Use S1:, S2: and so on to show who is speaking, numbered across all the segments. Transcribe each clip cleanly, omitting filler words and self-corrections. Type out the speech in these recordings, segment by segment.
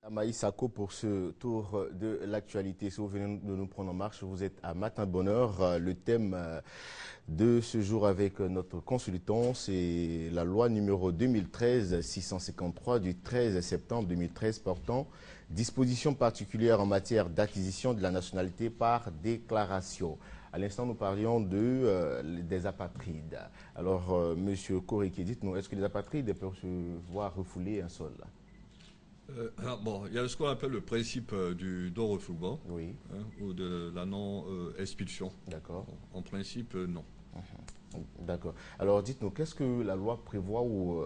S1: Amaïs Sako pour ce tour de l'actualité. Si vous venez de nous prendre en marche, vous êtes à Matin Bonheur. Le thème de ce jour avec notre consultant, c'est la loi numéro 2013-653 du 13 septembre 2013 portant dispositions particulières en matière d'acquisition de la nationalité par déclaration. À l'instant, nous parlions des apatrides. Alors, Monsieur Koriki, dites-nous, est-ce que les apatrides peuvent se voir refouler un sol?
S2: Bon, il y a ce qu'on appelle le principe du non-refoulement,
S1: Oui.
S2: hein, ou de la non-expulsion.
S1: D'accord.
S2: En principe, non.
S1: D'accord. Alors dites-nous, qu'est-ce que la loi prévoit ou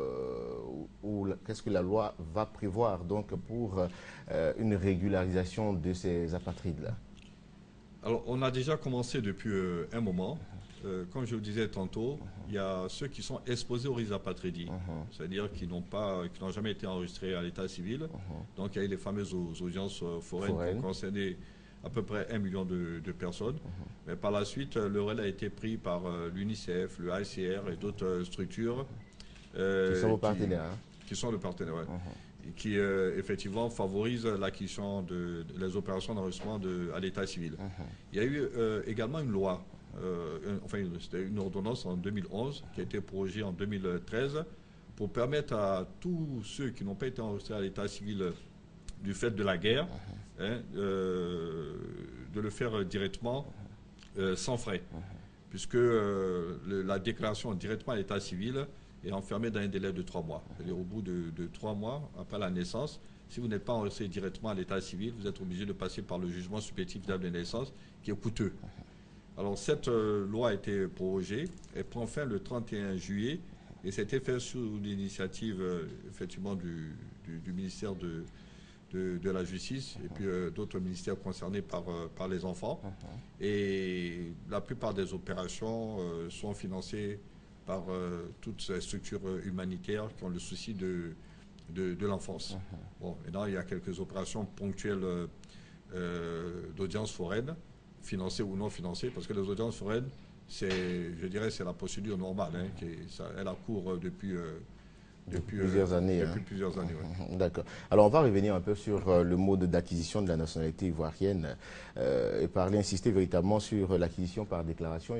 S1: qu'est-ce que la loi va prévoir donc pour une régularisation de ces apatrides-là?
S2: Alors, on a déjà commencé depuis un moment. Comme je vous disais tantôt, il y a ceux qui sont exposés au risque apatridie, c'est-à-dire qui n'ont jamais été enregistrés à l'état civil. Donc, il y a eu les fameuses audiences foraines qui ont concerné à peu près 1 million de personnes. Mais par la suite, le relais a été pris par l'UNICEF, le ACR et d'autres structures.
S1: Qui sont vos partenaires.
S2: Qui sont le partenaire, ouais. Et qui effectivement favorisent l'acquisition les opérations d'enregistrement à l'état civil. Il y a eu également une loi, c'était une ordonnance en 2011 qui a été prorogée en 2013 pour permettre à tous ceux qui n'ont pas été enregistrés à l'état civil du fait de la guerre, de le faire directement sans frais, puisque la déclaration directement à l'état civil est enfermée dans un délai de 3 mois. C'est-à-dire au bout de 3 mois après la naissance, si vous n'êtes pas enregistré directement à l'état civil, vous êtes obligé de passer par le jugement supplétif d'acte de naissance qui est coûteux. Alors cette loi a été prorogée, elle prend fin le 31 juillet et c'était fait sous l'initiative effectivement du ministère de la Justice et puis d'autres ministères concernés par les enfants. Et la plupart des opérations sont financées par toutes ces structures humanitaires qui ont le souci de l'enfance. Bon, maintenant, il y a quelques opérations ponctuelles d'audience foraine, financées ou non financées, parce que les audiences foraines, je dirais, c'est la procédure normale, hein, elle a cours depuis
S1: plusieurs années.
S2: Depuis plusieurs années, ouais.
S1: D'accord. Alors, on va revenir un peu sur le mode d'acquisition de la nationalité ivoirienne et insister véritablement sur l'acquisition par déclaration,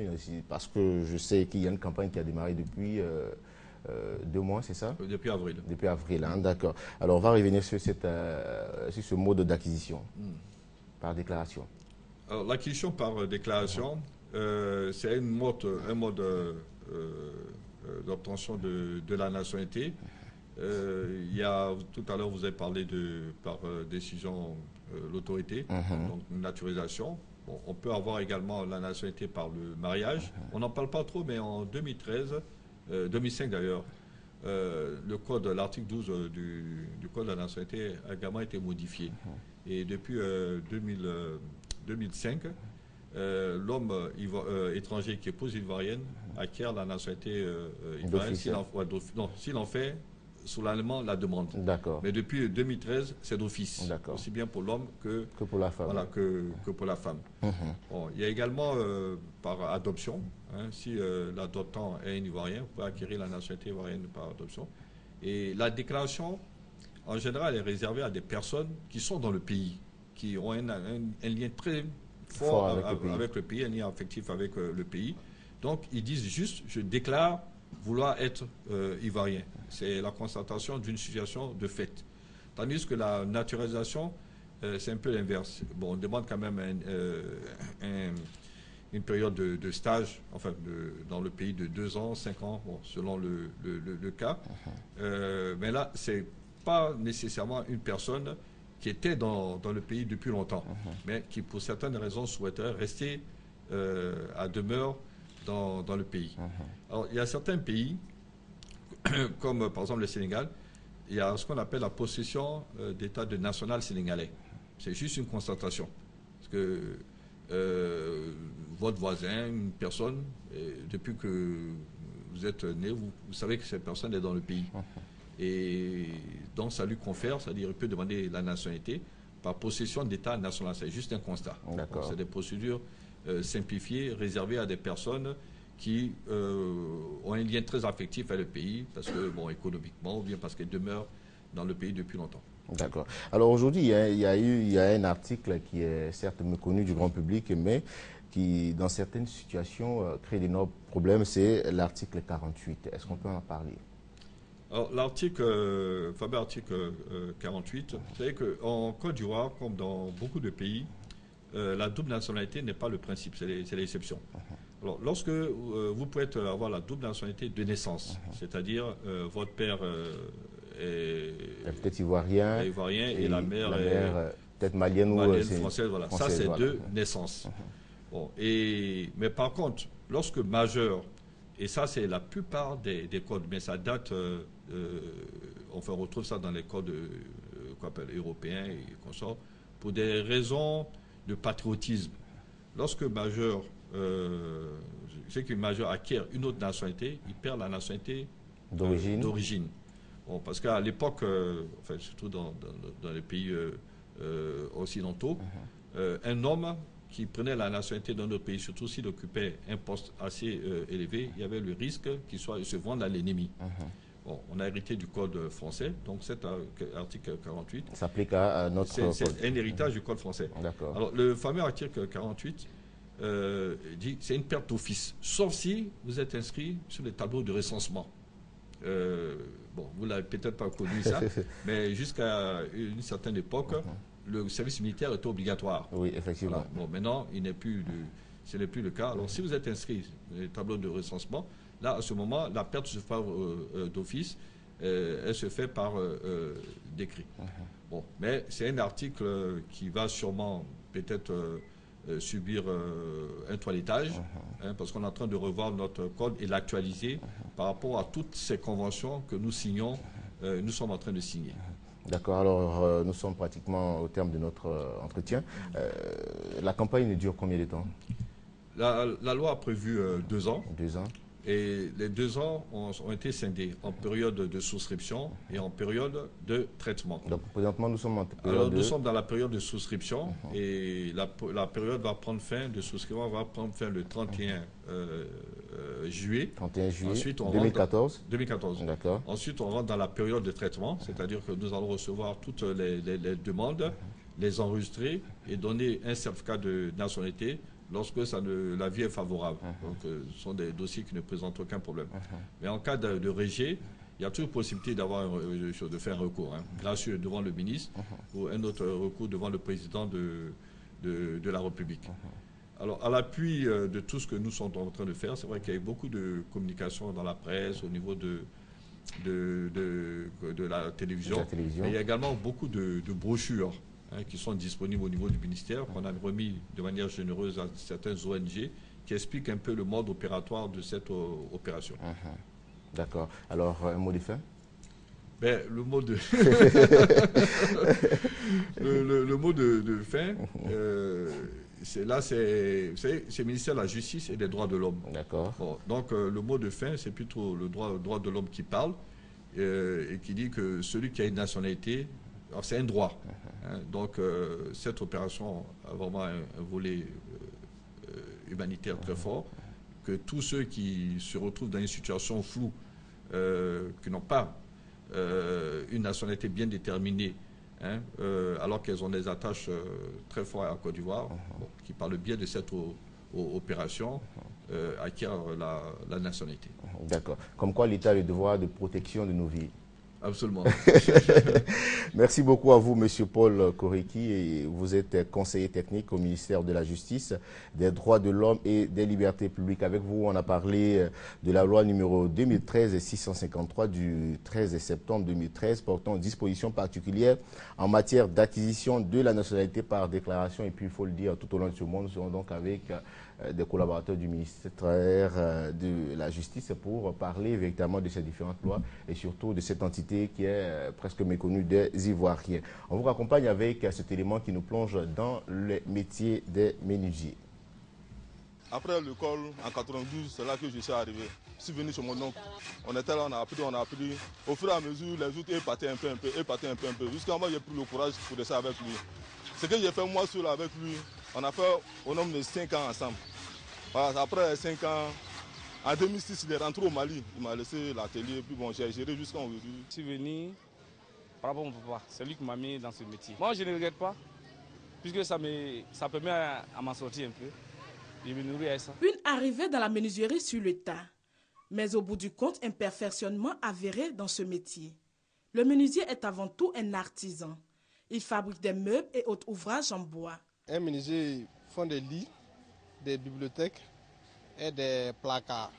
S1: parce que je sais qu'il y a une campagne qui a démarré depuis 2 mois, c'est ça?
S2: Depuis avril.
S1: Depuis avril, hein, d'accord. Alors, on va revenir sur ce mode d'acquisition par déclaration.
S2: Alors, l'acquisition par déclaration, c'est un mode d'obtention de la nationalité. Tout à l'heure, vous avez parlé par décision l'autorité, donc une naturalisation. Bon, on peut avoir également la nationalité par le mariage. On n'en parle pas trop, mais en 2005 d'ailleurs, l'article 12 du Code de la nationalité a également été modifié. Et depuis 2005, l'homme étranger qui épouse ivoirienne acquiert la nationalité ivoirienne s'il en fait solennellement la demande.
S1: D'accord.
S2: Mais depuis 2013, c'est d'office, aussi bien pour l'homme que
S1: pour la femme.
S2: Voilà, que pour la femme. Bon, il y a également par adoption, hein, si l'adoptant est un Ivoirien, vous pouvez acquérir la nationalité ivoirienne par adoption. Et la déclaration, en général, est réservée à des personnes qui sont dans le pays, qui ont un lien très fort avec le pays, un lien affectif avec le pays. Donc, ils disent juste, je déclare vouloir être ivoirien. C'est la constatation d'une situation de fait. Tandis que la naturalisation, c'est un peu l'inverse. Bon, on demande quand même une période de stage, enfin, dans le pays de 2 ans, 5 ans, bon, selon le cas. Mais là, c'est pas nécessairement une personne qui était dans le pays depuis longtemps, mais qui, pour certaines raisons, souhaiterait rester à demeure dans le pays. Alors, il y a certains pays, comme par exemple le Sénégal, il y a ce qu'on appelle la possession d'état de national sénégalais. C'est juste une constatation. Parce que votre voisin, une personne, depuis que vous êtes né, vous savez que cette personne est dans le pays. Et donc ça lui confère, c'est-à-dire il peut demander la nationalité par possession d'état national. C'est juste un constat. C'est des procédures simplifiées, réservées à des personnes qui ont un lien très affectif avec le pays, parce que, bon, économiquement, ou bien parce qu'elles demeurent dans le pays depuis longtemps.
S1: D'accord. Alors aujourd'hui, il y a un article qui est certes méconnu du grand public, mais qui, dans certaines situations, crée d'énormes problèmes. C'est l'article 48. Est-ce qu'on peut en parler?
S2: Alors, l'article, fameux article 48, vous savez qu'en Côte d'Ivoire, comme dans beaucoup de pays, la double nationalité n'est pas le principe, c'est l'exception. Alors, lorsque vous pouvez avoir la double nationalité de naissance, c'est-à-dire votre père est
S1: Peut-être ivoirien,
S2: et la mère
S1: est peut-être malienne ou
S2: française, voilà. Ça, c'est de naissance. Bon, mais par contre, lorsque majeur, et ça, c'est la plupart des codes, mais ça date, on retrouve ça dans les codes qu'on appelle européens et consorts, pour des raisons de patriotisme. Lorsque majeur, c'est qu'un majeur acquiert une autre nationalité, il perd la nationalité d'origine. Bon, parce qu'à l'époque, enfin, surtout dans les pays occidentaux, un homme qui prenait la nationalité d'un autre pays, surtout s'il occupait un poste assez élevé, il y avait le risque qu'il se vende à l'ennemi. Bon, on a hérité du code français, donc cet article 48
S1: s'applique à notre code.
S2: C'est un héritage du code français.
S1: D'accord.
S2: Alors, le fameux article 48 dit que c'est une perte d'office, sauf si vous êtes inscrit sur les tableaux de recensement. Bon, vous n'avez peut-être pas connu ça, mais jusqu'à une certaine époque, le service militaire était obligatoire.
S1: Oui, effectivement.
S2: Voilà. Bon, maintenant, ce n'est plus le cas. Alors, si vous êtes inscrit sur les tableaux de recensement, là, à ce moment, la perte se fait d'office, elle se fait par décret. Bon, mais c'est un article qui va sûrement peut-être subir un toilettage, parce qu'on est en train de revoir notre code et l'actualiser par rapport à toutes ces conventions que nous signons, nous sommes en train de signer.
S1: D'accord, alors nous sommes pratiquement au terme de notre entretien. La campagne dure combien de temps?
S2: La loi a prévu 2 ans.
S1: 2 ans.
S2: Et les 2 ans ont été scindés en période de souscription et en période de traitement.
S1: Donc présentement, nous sommes en période
S2: Alors, nous sommes dans la période de souscription et la période va prendre fin de souscription va prendre fin le 31 juillet.
S1: 31 juillet
S2: Ensuite,
S1: 2014.
S2: 2014.
S1: D'accord.
S2: Ensuite, on rentre dans la période de traitement, c'est-à-dire que nous allons recevoir toutes les demandes, les enregistrer et donner un certificat de nationalité lorsque la vie est favorable. Donc, ce sont des dossiers qui ne présentent aucun problème. Mais en cas de rejet, il y a toujours possibilité de faire un recours, gracieux devant le ministre ou un autre recours devant le président de la République. Alors, à l'appui de tout ce que nous sommes en train de faire, c'est vrai qu'il y a eu beaucoup de communication dans la presse, au niveau de la télévision. Mais il y a également beaucoup de brochures qui sont disponibles au niveau du ministère, qu'on a remis de manière généreuse à certaines ONG, qui expliquent un peu le mode opératoire de cette opération.
S1: D'accord. Alors, un mot de fin?
S2: Ben, le mot de le mot de fin, c'est le ministère de la Justice et des droits de l'homme.
S1: D'accord.
S2: Bon, donc, le mot de fin, c'est plutôt le droit de l'homme qui parle et qui dit que celui qui a une nationalité, c'est un droit. Donc, cette opération a vraiment un volet humanitaire très fort, que tous ceux qui se retrouvent dans une situation floue, qui n'ont pas une nationalité bien déterminée, alors qu'elles ont des attaches très fortes à Côte d'Ivoire, qui par le biais de cette opération acquièrent la nationalité.
S1: D'accord. Comme quoi l'État a le devoir de protection de nos vies.
S2: Absolument.
S1: Merci beaucoup à vous, Monsieur Paul Koreki. Et vous êtes conseiller technique au ministère de la Justice, des droits de l'homme et des libertés publiques. Avec vous, on a parlé de la loi numéro 2013-653 du 13 septembre 2013 portant dispositions particulières en matière d'acquisition de la nationalité par déclaration. Et puis, il faut le dire, tout au long de ce monde, nous serons donc avec des collaborateurs du ministère de la Justice pour parler véritablement de ces différentes lois et surtout de cette entité qui est presque méconnue des Ivoiriens. On vous raccompagne avec cet élément qui nous plonge dans les métiers des menuisiers.
S3: Après l'école, en 92, c'est là que je suis arrivé. Je suis venu chez mon oncle. On était là, on a appris. Au fur et à mesure, les autres épartaient un peu. Jusqu'à moi, j'ai pris le courage pour rester avec lui. Ce que j'ai fait moi seul avec lui, on a fait au nombre de 5 ans ensemble. Voilà, après 5 ans, en 2006, il est rentré au Mali. Il m'a laissé l'atelier, puis bon, j'ai géré jusqu'à aujourd'hui.
S4: Je suis venu par rapport à mon papa. C'est lui qui m'a mis dans ce métier. Moi, je ne regrette pas, puisque ça permet à m'en sortir un peu. Je me nourris à ça.
S5: Une arrivée dans la menuiserie sur le tas. Mais au bout du compte, un perfectionnement avéré dans ce métier. Le menuisier est avant tout un artisan. Il fabrique des meubles et autres ouvrages en bois.
S6: Un menuisier fait des lits, des bibliothèques et des placards.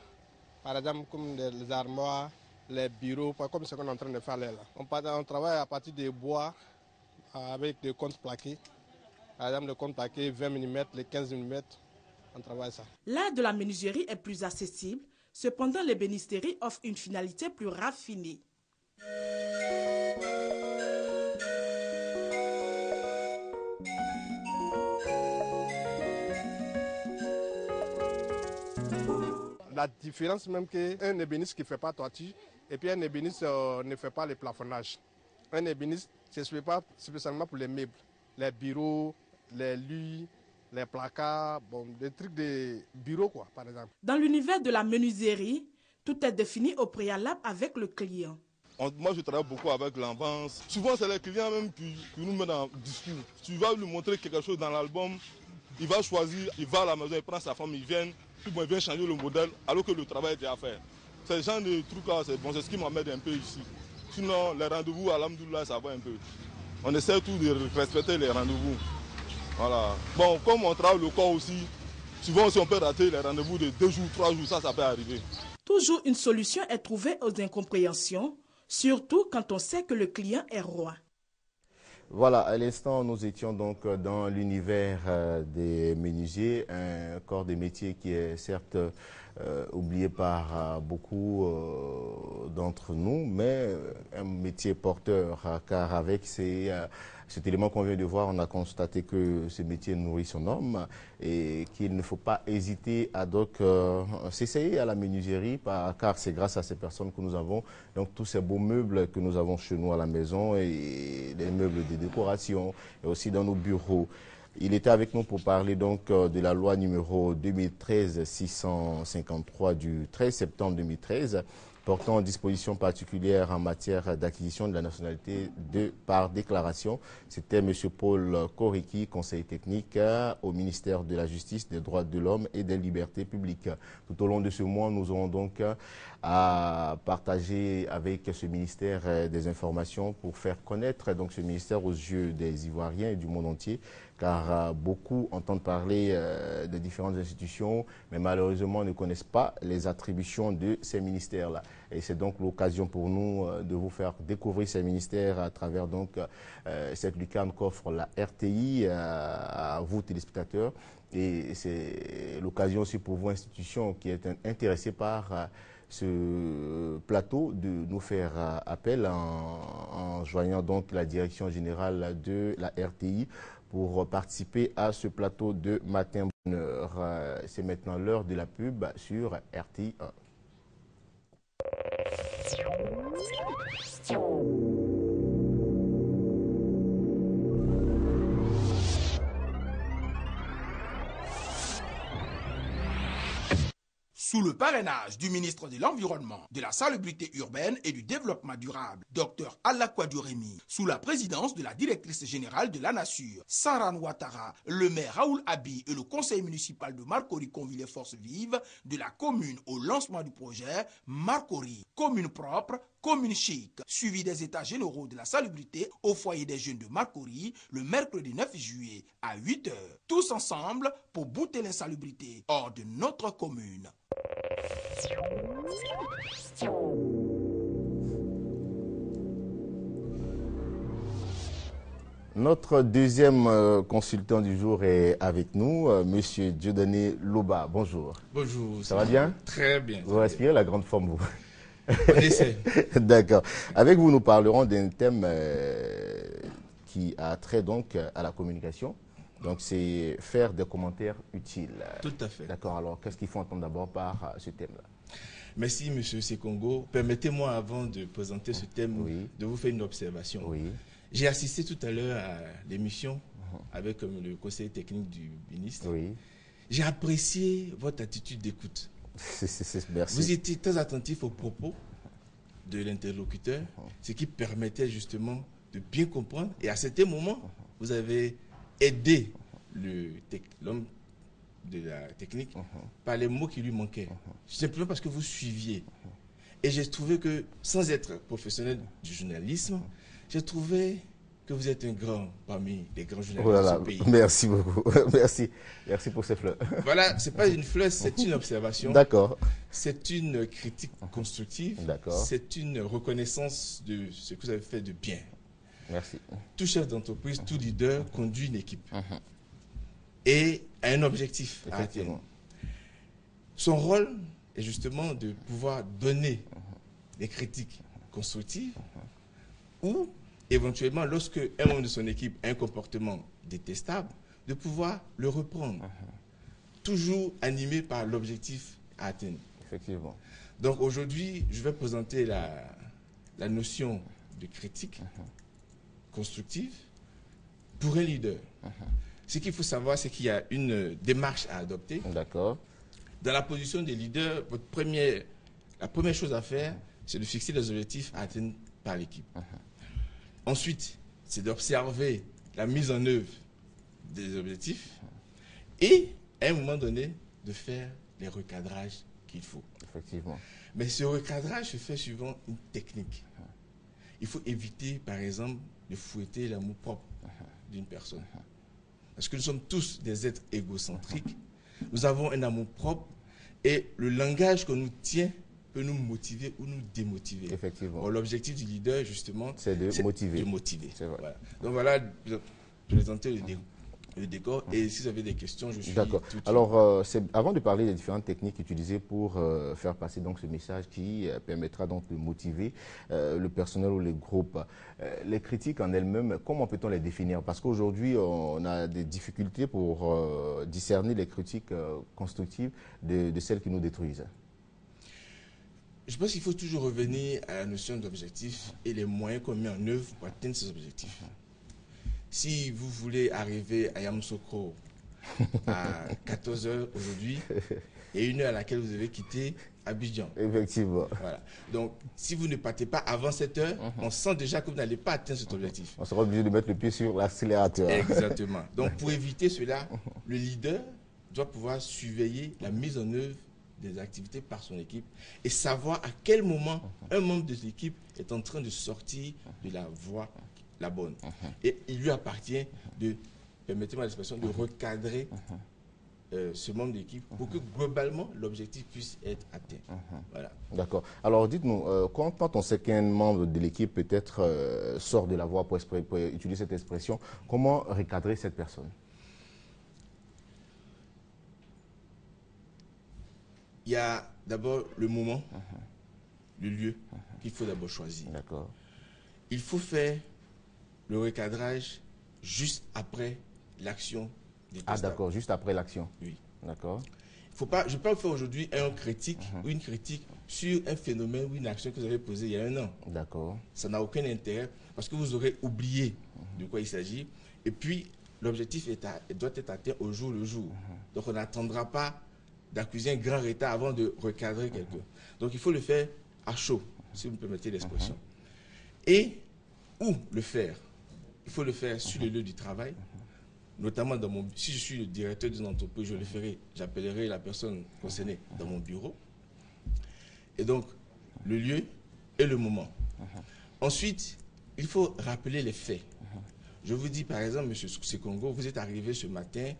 S6: Par exemple, comme les armoires, les bureaux, comme ce qu'on est en train de faire là. On travaille à partir des bois avec des comptes plaqués. Par exemple, le compte plaqué 20 mm, les 15 mm, on travaille ça.
S5: L'art de la menuiserie est plus accessible. Cependant, l'ébénisterie offre une finalité plus raffinée.
S6: La différence même qu'un ébéniste qui ne fait pas toiture et puis un ébéniste ne fait pas le plafonnage. Un ébéniste, ce n'est pas spécialement pour les meubles, les bureaux, les lits, les placards, des trucs de bureau quoi, par exemple.
S5: Dans l'univers de la menuiserie, tout est défini au préalable avec le client.
S3: Moi, je travaille beaucoup avec l'avance. Souvent, c'est les clients même qui nous mettent en discours. Tu vas lui montrer quelque chose dans l'album, il va choisir, il va à la maison, il prend sa femme, il vient changer le modèle alors que le travail est déjà fait. Ce genre de trucs-là, c'est ce qui m'emmène un peu ici. Sinon, les rendez-vous, alhamdoulilah, ça va un peu. On essaie tout de respecter les rendez-vous. Voilà. Bon, comme on travaille le corps aussi, souvent si on peut rater les rendez-vous de 2 jours, 3 jours, ça peut arriver.
S5: Toujours une solution est trouvée aux incompréhensions, surtout quand on sait que le client est roi.
S1: Voilà, à l'instant, nous étions donc dans l'univers des menuisiers, un corps de métier qui est certes oublié par beaucoup d'entre nous, mais un métier porteur, car avec cet élément qu'on vient de voir, on a constaté que ce métier nourrit son homme et qu'il ne faut pas hésiter à donc s'essayer à la menuiserie, car c'est grâce à ces personnes que nous avons donc tous ces beaux meubles que nous avons chez nous à la maison et les meubles de décoration et aussi dans nos bureaux. Il était avec nous pour parler donc de la loi numéro 2013-653 du 13 septembre 2013 portant dispositions particulières en matière d'acquisition de la nationalité par déclaration. C'était M. Paul Koriki, conseiller technique au ministère de la Justice, des Droits de l'Homme et des Libertés publiques. Tout au long de ce mois, nous aurons donc à partager avec ce ministère des informations pour faire connaître donc ce ministère aux yeux des Ivoiriens et du monde entier, car beaucoup entendent parler de différentes institutions, mais malheureusement ne connaissent pas les attributions de ces ministères-là. Et c'est donc l'occasion pour nous de vous faire découvrir ces ministères à travers donc cette lucarne qu'offre la RTI à vous téléspectateurs. Et c'est l'occasion aussi pour vous, institutions qui êtes intéressées par ce plateau, de nous faire appel en joignant donc la direction générale de la RTI pour participer à ce plateau de Matin Bonheur. C'est maintenant l'heure de la pub sur RTI 1.
S7: Sous le parrainage du ministre de l'Environnement, de la Salubrité urbaine et du Développement durable, Dr Alakwadou Rémy, sous la présidence de la directrice générale de la Nature, Saran Ouattara, le maire Raoul Abi et le conseil municipal de Marcory convient les forces vives de la commune au lancement du projet Marcory, commune propre, commune chic, suivi des états généraux de la salubrité au foyer des jeunes de Marcory le mercredi 9 juillet à 8 h. Tous ensemble pour bouter l'insalubrité hors de notre commune.
S1: Notre deuxième consultant du jour est avec nous, Monsieur Dieudonné Loba. Bonjour.
S8: Bonjour.
S1: Ça va bien?
S8: Très bien.
S1: Vous respirez la grande forme, vous.
S8: On essaie.
S1: D'accord. Avec vous, nous parlerons d'un thème qui a trait donc à la communication. Donc, c'est faire des commentaires utiles.
S8: Tout à fait.
S1: D'accord. Alors, qu'est-ce qu'il faut entendre d'abord par ce thème-là?
S8: Merci, M. Sekongo. Permettez-moi, avant de présenter ce thème,
S1: oui,
S8: de vous faire une observation.
S1: Oui.
S8: J'ai assisté tout à l'heure à l'émission avec le conseiller technique du ministre.
S1: Oui.
S8: J'ai apprécié votre attitude d'écoute.
S1: Merci.
S8: Vous étiez très attentif aux propos de l'interlocuteur, ce qui permettait justement de bien comprendre. Et à certains moments, vous avez aidé l'homme de la technique par les mots qui lui manquaient. Simplement parce que vous suiviez. Et j'ai trouvé que, sans être professionnel du journalisme, j'ai trouvé que vous êtes un grand parmi les grands journalistes de ce pays.
S1: Merci beaucoup. Merci pour ces fleurs.
S8: Voilà, ce n'est pas une fleur, c'est une observation.
S1: D'accord.
S8: C'est une critique constructive.
S1: D'accord.
S8: C'est une reconnaissance de ce que vous avez fait de bien.
S1: Merci.
S8: Tout chef d'entreprise, tout leader conduit une équipe. Et a un objectif à atteindre. Son rôle est justement de pouvoir donner des critiques constructives ou éventuellement, lorsque un membre de son équipe a un comportement détestable, de pouvoir le reprendre. Toujours animé par l'objectif à atteindre.
S1: Effectivement.
S8: Donc aujourd'hui, je vais présenter la notion de critique constructive pour un leader. Ce qu'il faut savoir, c'est qu'il y a une démarche à adopter.
S1: D'accord.
S8: Dans la position des leaders, la première chose à faire, c'est de fixer les objectifs à atteindre par l'équipe. Ensuite, c'est d'observer la mise en œuvre des objectifs et, à un moment donné, de faire les recadrages qu'il faut.
S1: Effectivement.
S8: Mais ce recadrage se fait suivant une technique. Il faut éviter, par exemple, de fouetter l'amour propre d'une personne. Parce que nous sommes tous des êtres égocentriques. Nous avons un amour propre et le langage qu'on nous tient peut nous motiver ou nous démotiver.
S1: Effectivement.
S8: L'objectif du leader, justement,
S1: c'est de motiver.
S8: C'est vrai. Voilà. Donc voilà, je vais présenter le décor. Et si vous avez des questions, je suis...
S1: D'accord. Alors, avant de parler des différentes techniques utilisées pour faire passer donc ce message qui permettra donc de motiver le personnel ou les groupes, les critiques en elles-mêmes, comment peut-on les définir? Parce qu'aujourd'hui, on a des difficultés pour discerner les critiques constructives de celles qui nous détruisent.
S8: Je pense qu'il faut toujours revenir à la notion d'objectif et les moyens qu'on met en œuvre pour atteindre ces objectifs. Si vous voulez arriver à Yamoussoukro à 14 h aujourd'hui, et une heure à laquelle vous devez quitter Abidjan.
S1: Effectivement.
S8: Voilà. Donc, si vous ne partez pas avant cette heure, on sent déjà que vous n'allez pas atteindre cet objectif.
S1: On sera obligé de mettre le pied sur l'accélérateur.
S8: Exactement. Donc, pour éviter cela, le leader doit pouvoir surveiller la mise en œuvre des activités par son équipe et savoir à quel moment un membre de l'équipe est en train de sortir de la voie la bonne. Et il lui appartient de, permettez-moi l'expression, de recadrer ce membre d'équipe pour que globalement l'objectif puisse être atteint. Voilà.
S1: D'accord. Alors dites-nous, quand on sait qu'un membre de l'équipe peut-être sort de la voie pour utiliser cette expression, comment recadrer cette personne?
S8: Il y a d'abord le moment, le lieu qu'il faut d'abord choisir.
S1: D'accord.
S8: Il faut faire le recadrage juste après l'action détestable.
S1: Ah d'accord, juste après l'action.
S8: Oui.
S1: D'accord.
S8: Je ne vais pas faire aujourd'hui un critique ou une critique sur un phénomène ou une action que vous avez posée il y a un an.
S1: D'accord.
S8: Ça n'a aucun intérêt parce que vous aurez oublié de quoi il s'agit. Et puis, l'objectif doit être atteint au jour le jour. Donc, on n'attendra pas d'accuser un grand retard avant de recadrer quelqu'un. Donc, il faut le faire à chaud, si vous me permettez l'expression. Et où le faire? Il faut le faire sur le lieu du travail, notamment si je suis le directeur d'une entreprise, je le ferai, j'appellerai la personne concernée dans mon bureau. Et donc, le lieu et le moment. Ensuite, il faut rappeler les faits. Je vous dis, par exemple, M. Sekongo, vous êtes arrivé ce matin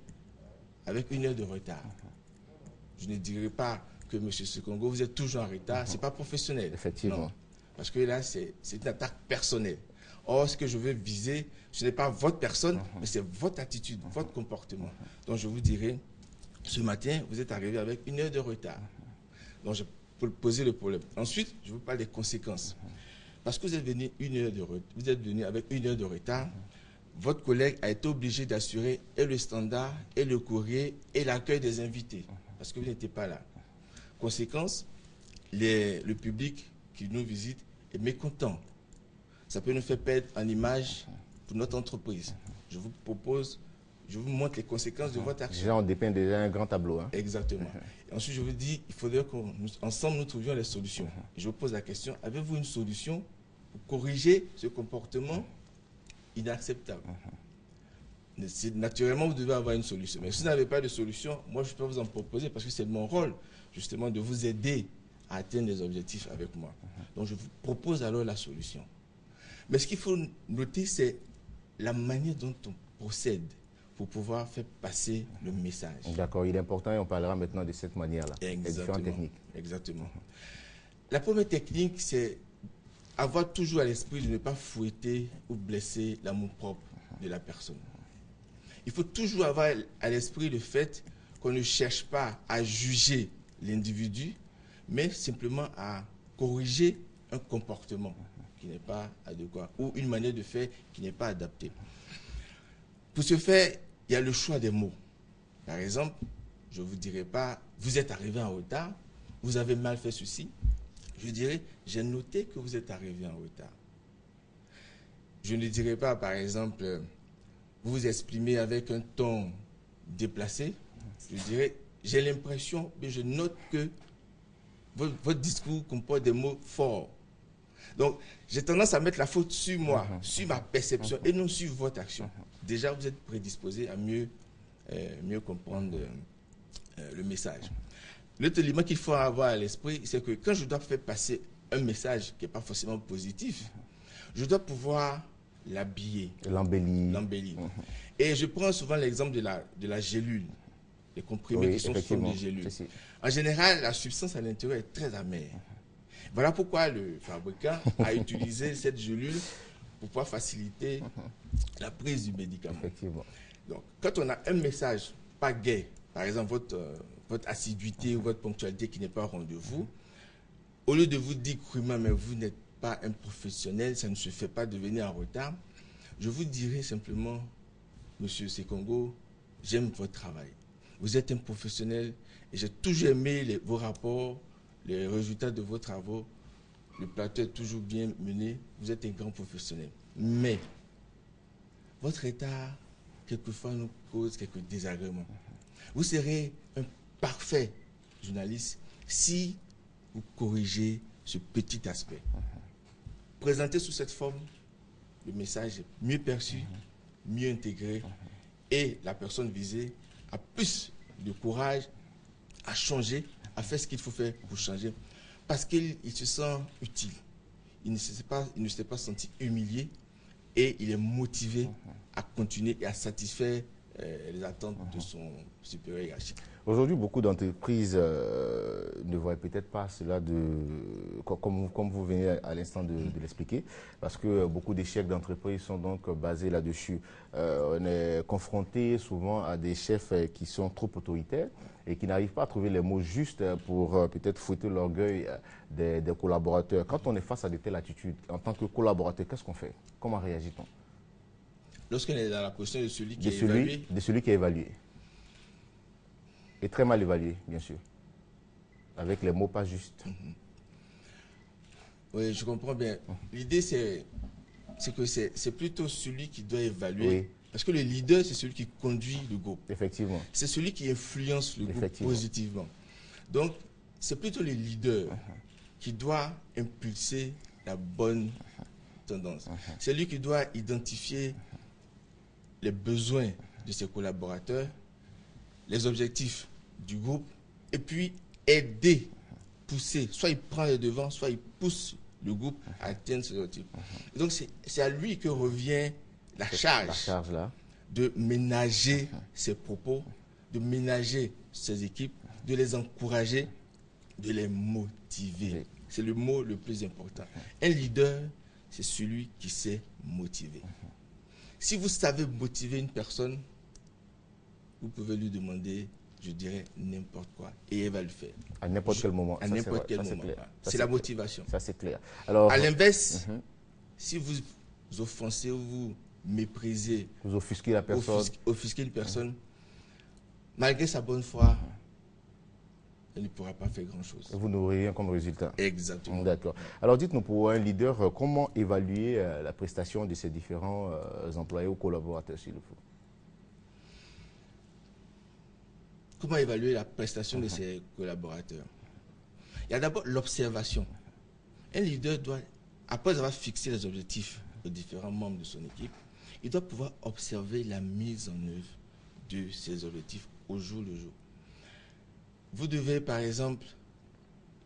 S8: avec 1 heure de retard. Je ne dirai pas que M. Sekongo, vous êtes toujours en retard. Ce n'est pas professionnel.
S1: Effectivement.
S8: Non. Parce que là, c'est une attaque personnelle. Or, ce que je veux viser, ce n'est pas votre personne, mais c'est votre attitude, votre comportement. Donc, je vous dirai, ce matin, vous êtes arrivé avec 1 heure de retard. Donc, je peux poser le problème. Ensuite, je vous parle des conséquences. Parce que vous êtes venu avec 1 heure de retard, votre collègue a été obligé d'assurer et le standard, et le courrier, et l'accueil des invités. Parce que vous n'étiez pas là. Conséquence, le public qui nous visite est mécontent. Ça peut nous faire perdre en image pour notre entreprise. Je vous propose, je vous montre les conséquences de votre action.
S1: Déjà, on dépeint déjà un grand tableau. Hein.
S8: Exactement. Et ensuite, je vous dis, il faudrait qu'ensemble, nous trouvions les solutions. Et je vous pose la question, avez-vous une solution pour corriger ce comportement inacceptable. Naturellement, vous devez avoir une solution. Mais si vous n'avez pas de solution, moi, je peux vous en proposer parce que c'est mon rôle, justement, de vous aider à atteindre les objectifs avec moi. Donc, je vous propose alors la solution. Mais ce qu'il faut noter, c'est la manière dont on procède pour pouvoir faire passer le message.
S1: D'accord, il est important et on parlera maintenant de cette manière-là, les différentes techniques.
S8: Exactement. La première technique, c'est avoir toujours à l'esprit de ne pas fouetter ou blesser l'amour-propre de la personne. Il faut toujours avoir à l'esprit le fait qu'on ne cherche pas à juger l'individu, mais simplement à corriger un comportement qui n'est pas adéquat ou une manière de faire qui n'est pas adaptée. Pour ce faire, il y a le choix des mots. Par exemple, je ne vous dirai pas, vous êtes arrivé en retard, vous avez mal fait ceci. Je dirais, j'ai noté que vous êtes arrivé en retard. Je ne dirai pas, par exemple, vous vous exprimez avec un ton déplacé. Je dirais, j'ai l'impression, mais je note que votre discours comporte des mots forts. Donc, j'ai tendance à mettre la faute sur moi, sur ma perception et non sur votre action. Déjà, vous êtes prédisposé à mieux comprendre le message. L'autre élément qu'il faut avoir à l'esprit, c'est que quand je dois faire passer un message qui n'est pas forcément positif, je dois pouvoir l'habiller. L'embellir. Et je prends souvent l'exemple de la gélule, les comprimés qui sont sous forme de gélule. En général, la substance à l'intérieur est très amère. Voilà pourquoi le fabricant a utilisé cette gélule pour pouvoir faciliter la prise du médicament. Donc, quand on a un message pas gai, par exemple votre assiduité ou votre ponctualité qui n'est pas au rendez-vous, au lieu de vous dire crûment, mais vous n'êtes pas un professionnel, ça ne se fait pas de venir en retard, je vous dirai simplement, Monsieur Sekongo, j'aime votre travail. Vous êtes un professionnel et j'ai toujours aimé vos rapports, les résultats de vos travaux. Le plateau est toujours bien mené. Vous êtes un grand professionnel. Mais votre retard, quelquefois, nous cause quelques désagréments. Vous serez un parfait journaliste si vous corrigez ce petit aspect. Présenté sous cette forme, le message est mieux perçu, mieux intégré et la personne visée a plus de courage à changer, à faire ce qu'il faut faire pour changer parce qu'il se sent utile. Il ne s'est pas senti humilié et il est motivé à continuer et à satisfaire les attentes de son supérieur hiérarchique.
S1: Aujourd'hui, beaucoup d'entreprises ne voient peut-être pas cela comme vous venez à l'instant de l'expliquer, parce que beaucoup d'échecs d'entreprises sont donc basés là-dessus. On est confronté souvent à des chefs qui sont trop autoritaires et qui n'arrivent pas à trouver les mots justes pour peut-être fouetter l'orgueil des collaborateurs. Quand on est face à de telles attitudes, en tant que collaborateur, qu'est-ce qu'on fait? Comment réagit-on?
S8: Lorsqu'on est dans la position de celui qui est évalué.
S1: De celui qui est évalué. Et très mal évalué, bien sûr. Avec les mots pas justes.
S8: Oui, je comprends bien. L'idée, c'est que c'est plutôt celui qui doit évaluer.
S1: Oui.
S8: Parce que le leader, c'est celui qui conduit le groupe.
S1: Effectivement.
S8: C'est celui qui influence le groupe positivement. Donc, c'est plutôt le leader qui doit impulser la bonne tendance. C'est lui qui doit identifier les besoins de ses collaborateurs, les objectifs du groupe, et puis aider, pousser. Soit il prend les devants, soit il pousse le groupe à atteindre ses objectifs. Donc c'est à lui que revient la charge
S1: là,
S8: de ménager ses propos, de ménager ses équipes, de les encourager, de les motiver. C'est le mot le plus important. Un leader, c'est celui qui sait motiver. Si vous savez motiver une personne, vous pouvez lui demander, je dirais, n'importe quoi. Et elle va le faire.
S1: À n'importe quel moment.
S8: À n'importe quel moment. C'est la motivation.
S1: Ça, c'est clair. Alors,
S8: à l'inverse, si vous offensez ou vous méprisez,
S1: vous offusquez la personne,
S8: offusquez une personne, malgré sa bonne foi, elle ne pourra pas faire grand-chose.
S1: Vous n'aurez rien comme résultat.
S8: Exactement.
S1: D'accord. Alors dites-nous, pour un leader, comment évaluer la prestation de ses différents employés ou collaborateurs, s'il le faut?
S8: Comment évaluer la prestation de ses collaborateurs? Il y a d'abord l'observation. Un leader doit, après avoir fixé les objectifs aux différents membres de son équipe, il doit pouvoir observer la mise en œuvre de ces objectifs au jour le jour. Vous devez, par exemple,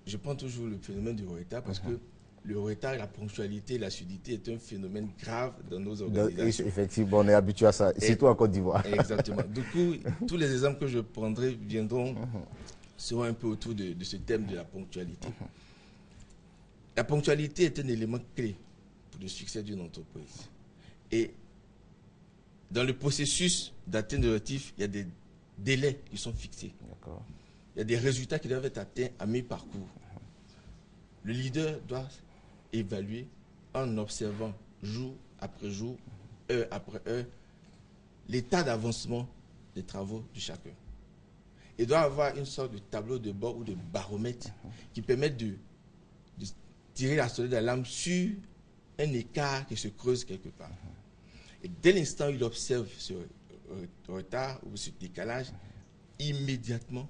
S8: je prends toujours le phénomène du retard parce que le retard, la ponctualité, l'assiduité est un phénomène grave dans nos organisations.
S1: Effectivement, on est habitué à ça, surtout en Côte d'Ivoire.
S8: Exactement. Du coup, tous les exemples que je prendrai seront un peu autour de ce thème de la ponctualité. La ponctualité est un élément clé pour le succès d'une entreprise. Et dans le processus d'atteinte de l'objectif, il y a des délais qui sont fixés. Il y a des résultats qui doivent être atteints à mi-parcours. Le leader doit évaluer en observant jour après jour, heure après heure, l'état d'avancement des travaux de chacun. Il doit avoir une sorte de tableau de bord ou de baromètre qui permet de tirer la sonnette d'alarme sur un écart qui se creuse quelque part. Et dès l'instant où il observe ce retard ou ce décalage, immédiatement,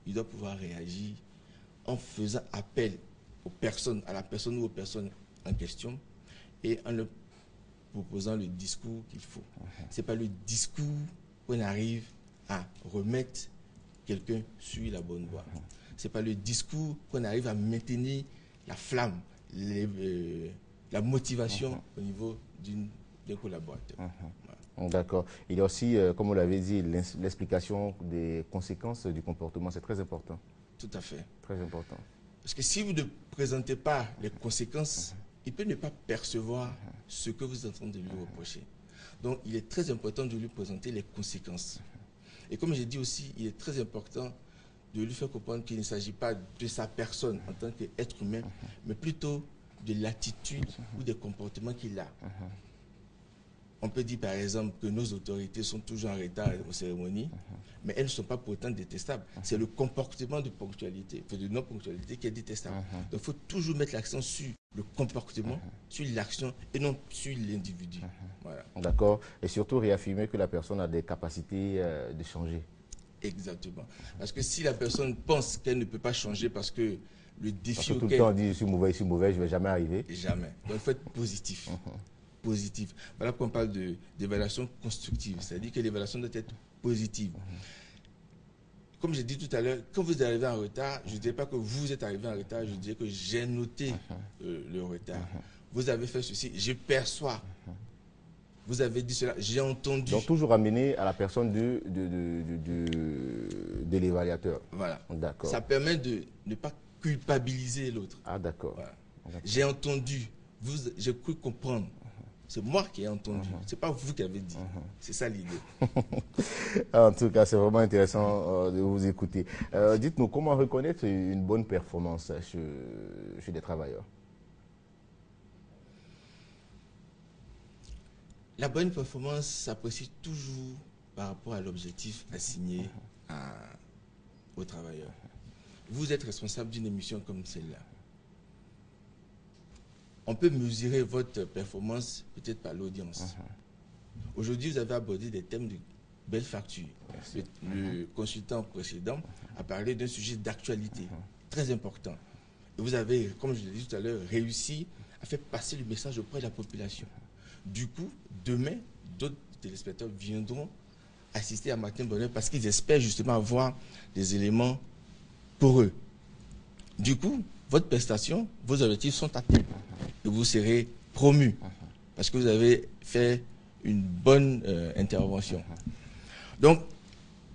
S8: il doit pouvoir réagir en faisant appel aux personnes, à la personne ou aux personnes en question et en leur proposant le discours qu'il faut. Ce n'est pas le discours qu'on arrive à remettre quelqu'un sur la bonne voie. Ce n'est pas le discours qu'on arrive à maintenir la flamme, la motivation au niveau d'un collaborateur.
S1: D'accord. Il y a aussi, comme vous l'avez dit, l'explication des conséquences du comportement. C'est très important.
S8: Tout à fait.
S1: Très important.
S8: Parce que si vous ne présentez pas les conséquences, il peut ne pas percevoir ce que vous êtes en train de lui reprocher. Donc, il est très important de lui présenter les conséquences. Et comme j'ai dit aussi, il est très important de lui faire comprendre qu'il ne s'agit pas de sa personne en tant qu'être humain, mais plutôt de l'attitude ou des comportements qu'il a. On peut dire par exemple que nos autorités sont toujours en retard aux cérémonies, mais elles ne sont pas pour autant détestables. C'est le comportement de ponctualité, de non-ponctualité qui est détestable. Donc il faut toujours mettre l'accent sur le comportement, sur l'action et non sur l'individu. Voilà.
S1: D'accord. Et surtout réaffirmer que la personne a des capacités de changer.
S8: Exactement. Parce que si la personne pense qu'elle ne peut pas changer parce que le défi...
S1: Parce que tout le temps on dit je suis mauvais, je ne vais jamais arriver.
S8: Jamais. Donc il faut être positif. Positif. Voilà pourquoi on parle d'évaluation constructive, c'est-à-dire que l'évaluation doit être positive. Comme j'ai dit tout à l'heure, quand vous arrivez en retard, je ne dirais pas que vous êtes arrivé en retard, je dirais que j'ai noté le retard. Vous avez fait ceci, je perçois. Vous avez dit cela, j'ai entendu.
S1: Donc toujours amener à la personne de l'évaluateur.
S8: Voilà.
S1: D'accord.
S8: Ça permet de ne pas culpabiliser l'autre.
S1: Ah d'accord.
S8: Voilà. J'ai entendu, j'ai cru comprendre. C'est moi qui ai entendu, ce n'est pas vous qui avez dit. C'est ça l'idée.
S1: En tout cas, c'est vraiment intéressant de vous écouter. Dites-nous, comment reconnaître une bonne performance chez des travailleurs?
S8: La bonne performance s'apprécie toujours par rapport à l'objectif assigné aux travailleurs. Vous êtes responsable d'une émission comme celle-là. On peut mesurer votre performance peut-être par l'audience. Aujourd'hui, vous avez abordé des thèmes de belles factures. Le consultant précédent a parlé d'un sujet d'actualité très important. Et vous avez, comme je l'ai dit tout à l'heure, réussi à faire passer le message auprès de la population. Du coup, demain, d'autres téléspectateurs viendront assister à Matin Bonheur parce qu'ils espèrent justement avoir des éléments pour eux. Du coup, votre prestation, vos objectifs sont atteints. Et vous serez promu parce que vous avez fait une bonne intervention. Donc,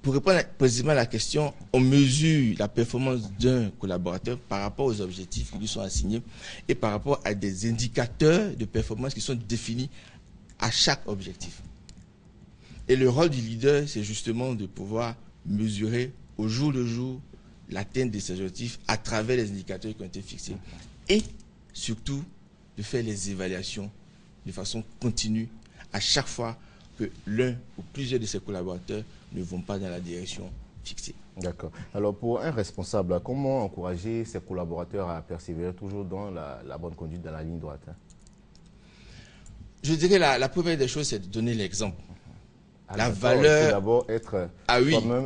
S8: pour répondre précisément à la question, on mesure la performance d'un collaborateur par rapport aux objectifs qui lui sont assignés et par rapport à des indicateurs de performance qui sont définis à chaque objectif. Et le rôle du leader, c'est justement de pouvoir mesurer au jour le jour l'atteinte de ces objectifs à travers les indicateurs qui ont été fixés et surtout de faire les évaluations de façon continue à chaque fois que l'un ou plusieurs de ses collaborateurs ne vont pas dans la direction fixée.
S1: D'accord. Alors pour un responsable, comment encourager ses collaborateurs à persévérer toujours dans la bonne conduite, dans la ligne droite?
S8: Je dirais la première des choses, c'est de donner l'exemple. La
S1: valeur.
S8: valeur.
S1: Il faut d'abord être.
S8: Ah oui.
S1: Même...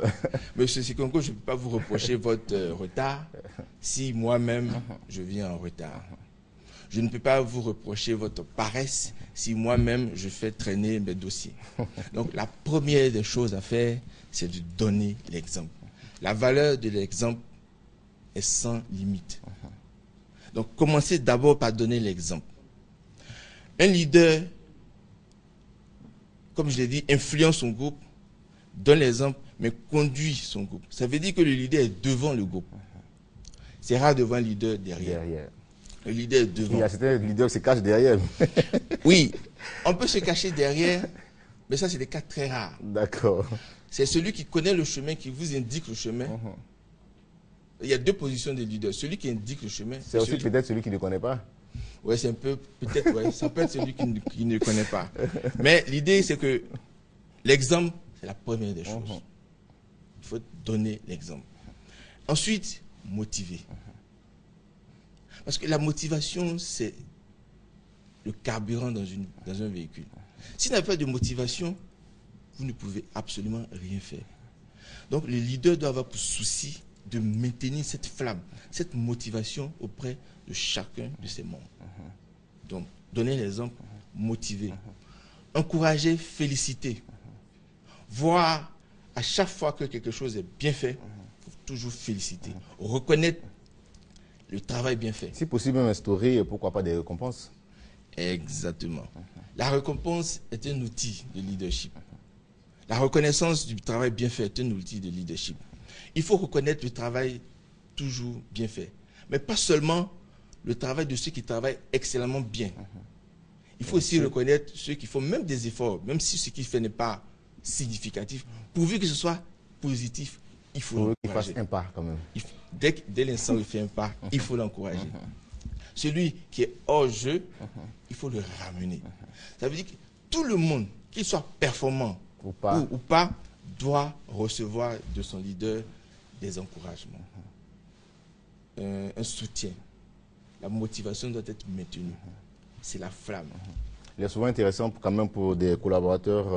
S8: Monsieur Sikonko, je ne peux pas vous reprocher votre retard si moi-même je viens en retard. Je ne peux pas vous reprocher votre paresse si moi-même je fais traîner mes dossiers. Donc la première des choses à faire, c'est de donner l'exemple. La valeur de l'exemple est sans limite. Donc commencez d'abord par donner l'exemple. Un leader, comme je l'ai dit, influence son groupe, donne l'exemple, mais conduit son groupe. Ça veut dire que le leader est devant le groupe. C'est rare de voir un leader derrière. Le leader est devant.
S1: Il y a certains leaders qui se cachent derrière.
S8: Oui, on peut se cacher derrière, mais ça, c'est des cas très rares.
S1: D'accord.
S8: C'est celui qui connaît le chemin, qui vous indique le chemin. Il y a deux positions de leader. Celui qui indique le chemin.
S1: C'est aussi peut-être celui qui ne connaît pas.
S8: Oui, c'est un peu, peut-être, ouais, ça peut être celui qui ne connaît pas. Mais l'idée, c'est que l'exemple, c'est la première des choses. Il faut donner l'exemple. Ensuite, motiver. Parce que la motivation, c'est le carburant dans un véhicule. S'il n'y a pas de motivation, vous ne pouvez absolument rien faire. Donc, le leader doit avoir pour souci de maintenir cette flamme, cette motivation auprès de chacun de ses membres. Donc, donner l'exemple, motiver. Encourager, féliciter. Voir à chaque fois que quelque chose est bien fait, il faut toujours féliciter. Reconnaître le travail bien fait.
S1: Si possible, même instaurer, pourquoi pas des récompenses.
S8: Exactement. La récompense est un outil de leadership. La reconnaissance du travail bien fait est un outil de leadership. Il faut reconnaître le travail toujours bien fait. Mais pas seulement le travail de ceux qui travaillent excellemment bien. Il faut aussi reconnaître ceux qui font même des efforts, même si ce qu'ils font n'est pas significatif, pourvu que ce soit positif, il faut l'encourager.
S1: Qu'il fasse un pas quand même.
S8: Dès l'instant où il fait un pas, il faut l'encourager. Celui qui est hors jeu, il faut le ramener. Ça veut dire que tout le monde, qu'il soit performant ou pas, doit recevoir de son leader des encouragements, un soutien. La motivation doit être maintenue. C'est la flamme.
S1: Il est souvent intéressant quand même pour des collaborateurs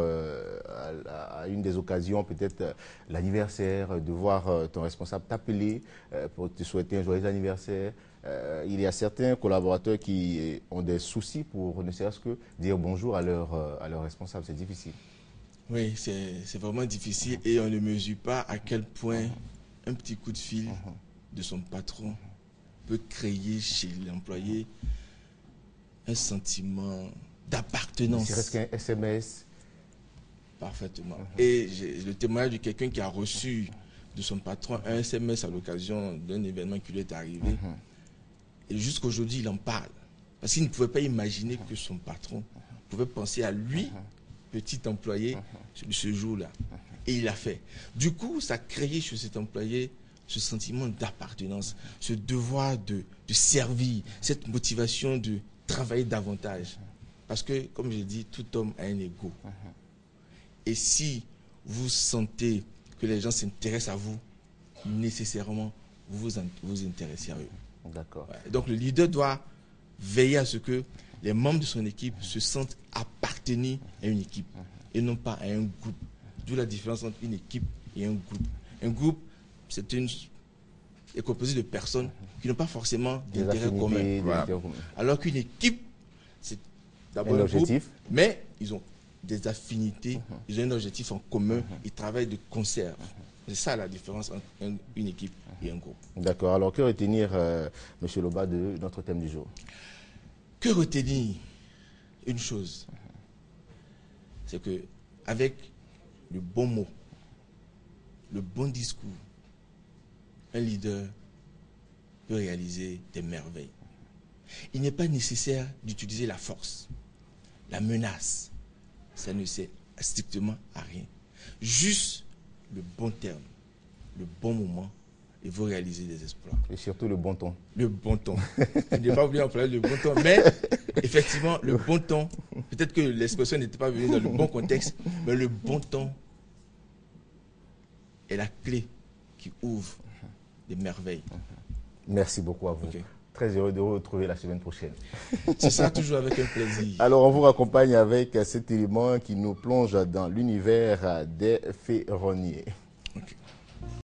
S1: à une des occasions, peut-être l'anniversaire, de voir ton responsable t'appeler pour te souhaiter un joyeux anniversaire. Il y a certains collaborateurs qui ont des soucis pour ne serait-ce que dire bonjour à leur responsable. C'est difficile.
S8: Oui, c'est vraiment difficile et on ne mesure pas à quel point un petit coup de fil de son patron peut créer chez l'employé un sentiment d'appartenance.
S1: C'est presque un SMS.
S8: Parfaitement. Et le témoignage de quelqu'un qui a reçu de son patron un SMS à l'occasion d'un événement qui lui est arrivé. Et jusqu'aujourd'hui, il en parle. Parce qu'il ne pouvait pas imaginer que son patron pouvait penser à lui, petit employé, ce jour-là. Et il l'a fait. Du coup, ça a créé chez cet employé ce sentiment d'appartenance, ce devoir de servir, cette motivation de travailler davantage. Parce que, comme je dis, tout homme a un ego. Et si vous sentez que les gens s'intéressent à vous, nécessairement, vous vous intéressez à eux.
S1: D'accord.
S8: Ouais. Donc, le leader doit veiller à ce que les membres de son équipe se sentent appartenir à une équipe et non pas à un groupe. D'où la différence entre une équipe et un groupe. Un groupe, est composé de personnes qui n'ont pas forcément d'intérêt commun. Voilà. Alors qu'une équipe, c'est d'abord un groupe, mais ils ont des affinités, ils ont un objectif en commun, ils travaillent de concert. C'est ça la différence entre une équipe et un groupe.
S1: D'accord. Alors, que retenir, M. Loba, de notre thème du jour?
S8: Que retenir? Une chose, c'est que avec le bon mot, le bon discours, un leader peut réaliser des merveilles. Il n'est pas nécessaire d'utiliser la force, la menace. Ça ne sert strictement à rien. Juste le bon terme, le bon moment, et vous réalisez des exploits.
S1: Et surtout le bon ton.
S8: Le bon ton. Je n'ai pas oublié d'employer le bon ton, mais effectivement, le bon ton, peut-être que l'expression n'était pas venue dans le bon contexte, mais le bon ton est la clé qui ouvre des merveilles.
S1: Merci beaucoup à vous.
S8: Okay.
S1: Très heureux de vous retrouver la semaine prochaine.
S8: C'est ça, toujours avec un plaisir.
S1: Alors, on vous raccompagne avec cet élément qui nous plonge dans l'univers des ferronniers.